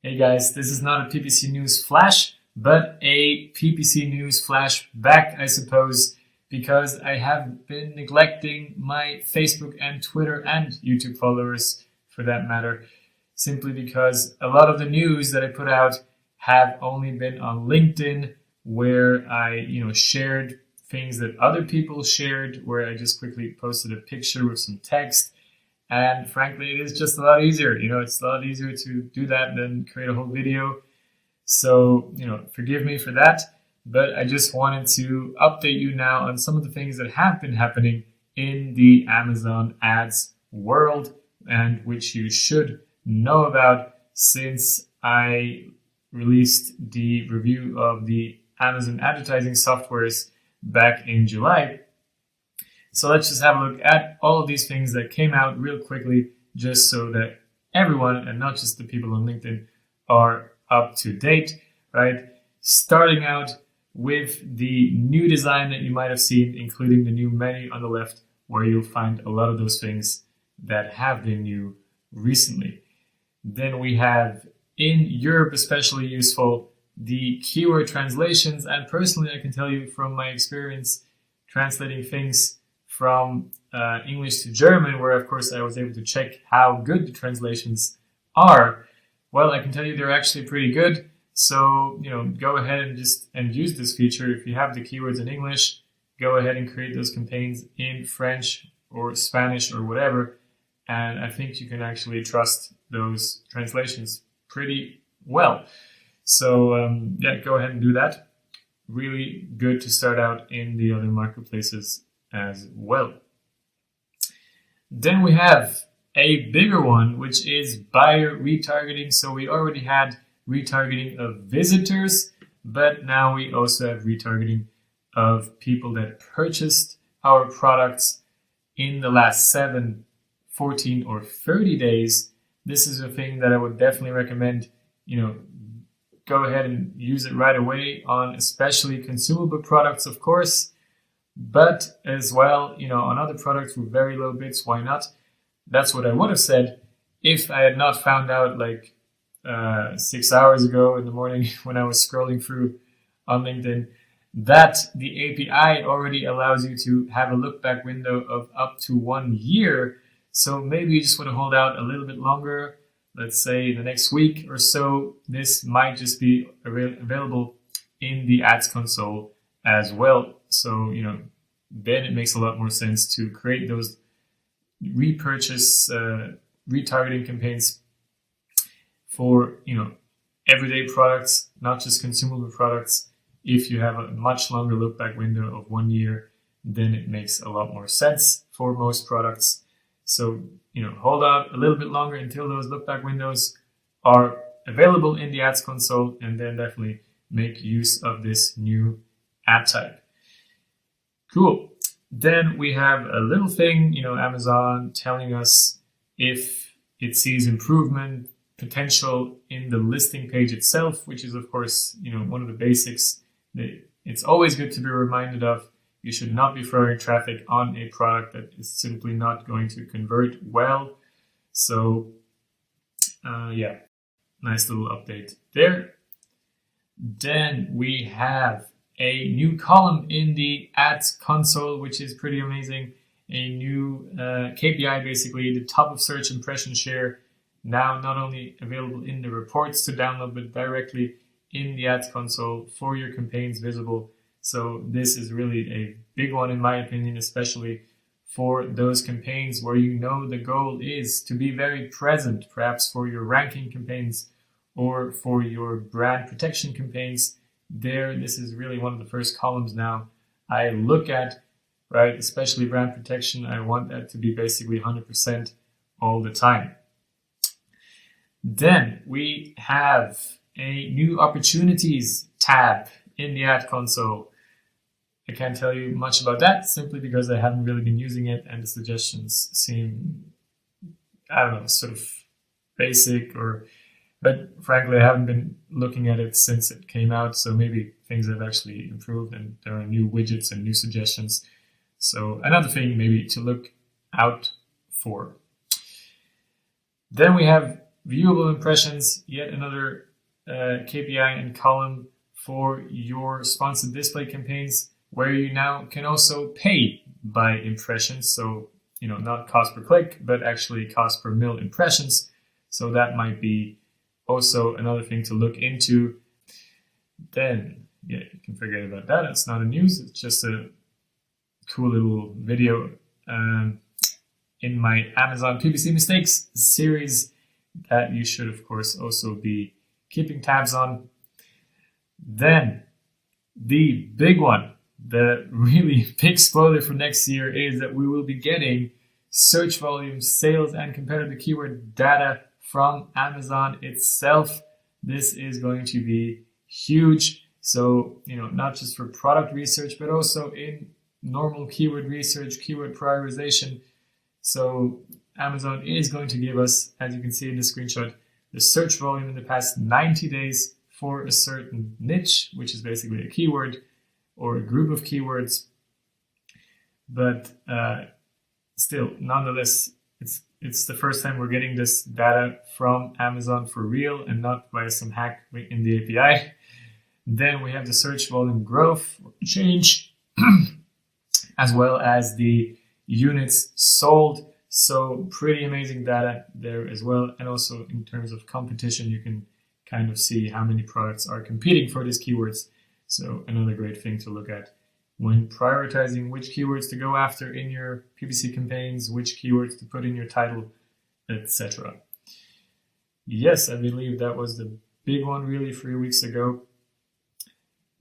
Hey guys, this is not a PPC News Flash, but a PPC News Flash back, I suppose, because I have been neglecting my Facebook and Twitter and YouTube followers, for that matter, simply because a lot of the news that I put out have only been on LinkedIn, where I, shared things that other people shared, where I just quickly posted a picture with some text. And frankly, it is just a lot easier. It's a lot easier to do that than create a whole video. So, forgive me for that. But I just wanted to update you now on some of the things that have been happening in the Amazon ads world and which you should know about since I released the review of the Amazon advertising softwares back in July. So let's just have a look at all of these things that came out real quickly, just so that everyone, and not just the people on LinkedIn, are up to date, right? Starting out with the new design that you might have seen, including the new menu on the left, where you'll find a lot of those things that have been new recently. Then we have, in Europe especially useful, the keyword translations. And personally, I can tell you from my experience translating things from English to German, where of course I was able to check how good the translations are. Well, I can tell you they're actually pretty good. So, go ahead and use this feature. If you have the keywords in English, go ahead and create those campaigns in French or Spanish or whatever. And I think you can actually trust those translations pretty well. So, go ahead and do that. Really good to start out in the other marketplaces as well. Then we have a bigger one, which is buyer retargeting. So we already had retargeting of visitors, but now we also have retargeting of people that purchased our products in the last 7, 14, or 30 days. This is a thing that I would definitely recommend, go ahead and use it right away on especially consumable products, of course. But as well, on other products with very low bids, why not? That's what I would have said if I had not found out 6 hours ago in the morning when I was scrolling through on LinkedIn that the API already allows you to have a look back window of up to 1 year. So maybe you just want to hold out a little bit longer, let's say the next week or so. This might just be available in the ads console as well. So, then it makes a lot more sense to create those repurchase retargeting campaigns for, everyday products, not just consumable products. If you have a much longer look back window of 1 year, then it makes a lot more sense for most products. So, hold out a little bit longer until those look back windows are available in the ads console, and then definitely make use of this new ad type. Cool. Then we have a little thing, Amazon telling us if it sees improvement potential in the listing page itself, which is of course, one of the basics that it's always good to be reminded of. You should not be throwing traffic on a product that is simply not going to convert well. So, nice little update there. Then we have a new column in the ads console, which is pretty amazing. A new KPI, basically the top of search impression share, now not only available in the reports to download, but directly in the ads console for your campaigns visible. So this is really a big one in my opinion, especially for those campaigns where the goal is to be very present, perhaps for your ranking campaigns or for your brand protection campaigns. This is really one of the first columns now I look at, right? Especially brand protection. I want that to be basically 100% all the time. Then we have a new opportunities tab in the ad console. I can't tell you much about that simply because I haven't really been using it and the suggestions seem, sort of basic but frankly, I haven't been looking at it since it came out, so maybe things have actually improved and there are new widgets and new suggestions. So another thing maybe to look out for. Then we have Viewable impressions, yet another KPI and column for your sponsored display campaigns, where you now can also pay by impressions. So, not cost per click, but actually cost per mil impressions. So that might be also another thing to look into. Then, yeah, you can forget about that. It's not a news. It's just a cool little video in my Amazon PPC mistakes series that you should, of course, also be keeping tabs on. Then, the big one, the really big spoiler for next year, is that we will be getting search volume, sales, and competitive keyword data from Amazon itself. This is going to be huge. So, not just for product research, but also in normal keyword research, keyword prioritization. So Amazon is going to give us, as you can see in the screenshot, the search volume in the past 90 days for a certain niche, which is basically a keyword or a group of keywords. But still, nonetheless, it's the first time we're getting this data from Amazon for real and not via some hack in the API. Then we have the search volume growth or change, as well as the units sold. So pretty amazing data there as well. And also in terms of competition, you can kind of see how many products are competing for these keywords. So another great thing to look at when prioritizing which keywords to go after in your PPC campaigns, which keywords to put in your title, etc. Yes, I believe that was the big one really 3 weeks ago.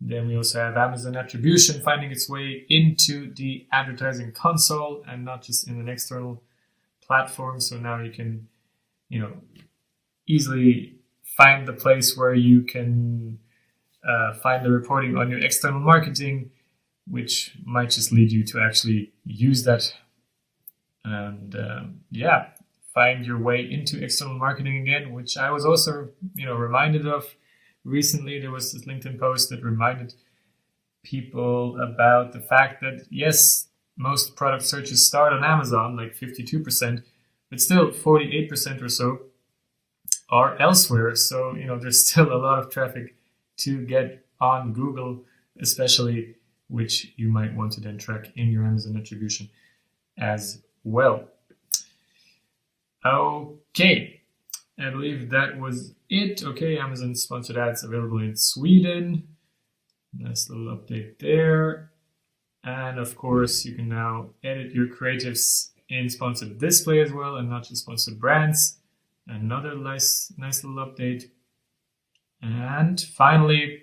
Then we also have Amazon Attribution finding its way into the advertising console and not just in an external platform. So now you can, easily find the place where you can find the reporting on your external marketing, which might just lead you to actually use that and find your way into external marketing again, which I was also, reminded of. Recently, there was this LinkedIn post that reminded people about the fact that, yes, most product searches start on Amazon, like 52%, but still 48% or so are elsewhere. So, there's still a lot of traffic to get on Google, especially, which you might want to then track in your Amazon attribution as well. Okay. I believe that was it. Okay, Amazon sponsored ads available in Sweden. Nice little update there. And of course, you can now edit your creatives in sponsored display as well, and not just sponsored brands. Another nice little update. And finally,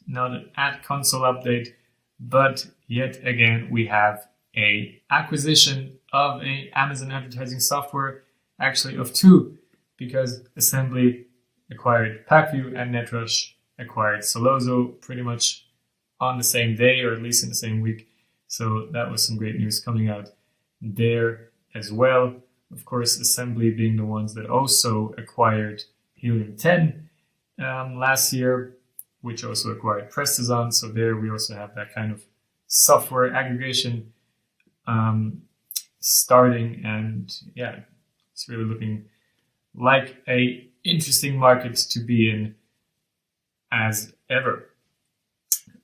another ad console update. But yet again, we have a acquisition of a Amazon advertising software, actually of two, because Assembly acquired Pacvue and NetRush acquired Sellozo pretty much on the same day, or at least in the same week. So that was some great news coming out there as well. Of course, Assembly being the ones that also acquired Helium 10 last year, which also acquired Prestazon. So there we also have that kind of software aggregation starting, and yeah, it's really looking like a interesting market to be in as ever.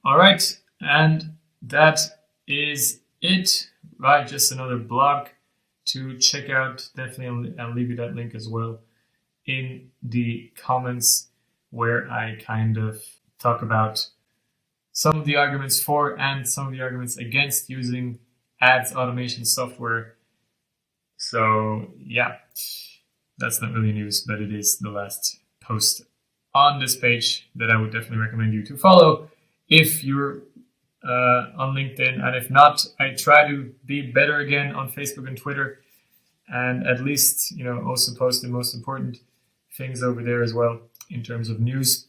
All right, and that is it. Right, just another blog to check out. Definitely, I'll leave you that link as well in the comments, where I kind of talk about some of the arguments for and some of the arguments against using ads automation software. So yeah, that's not really news, but it is the last post on this page that I would definitely recommend you to follow if you're on LinkedIn. And if not, I try to be better again on Facebook and Twitter, and at least, also post the most important things over there as well in terms of news.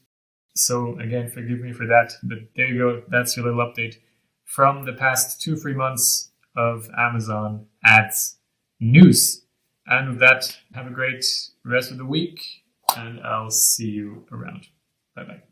So again, forgive me for that, but there you go. That's your little update from the past 2-3 months of Amazon ads news. And with that, have a great rest of the week, and I'll see you around. Bye-bye.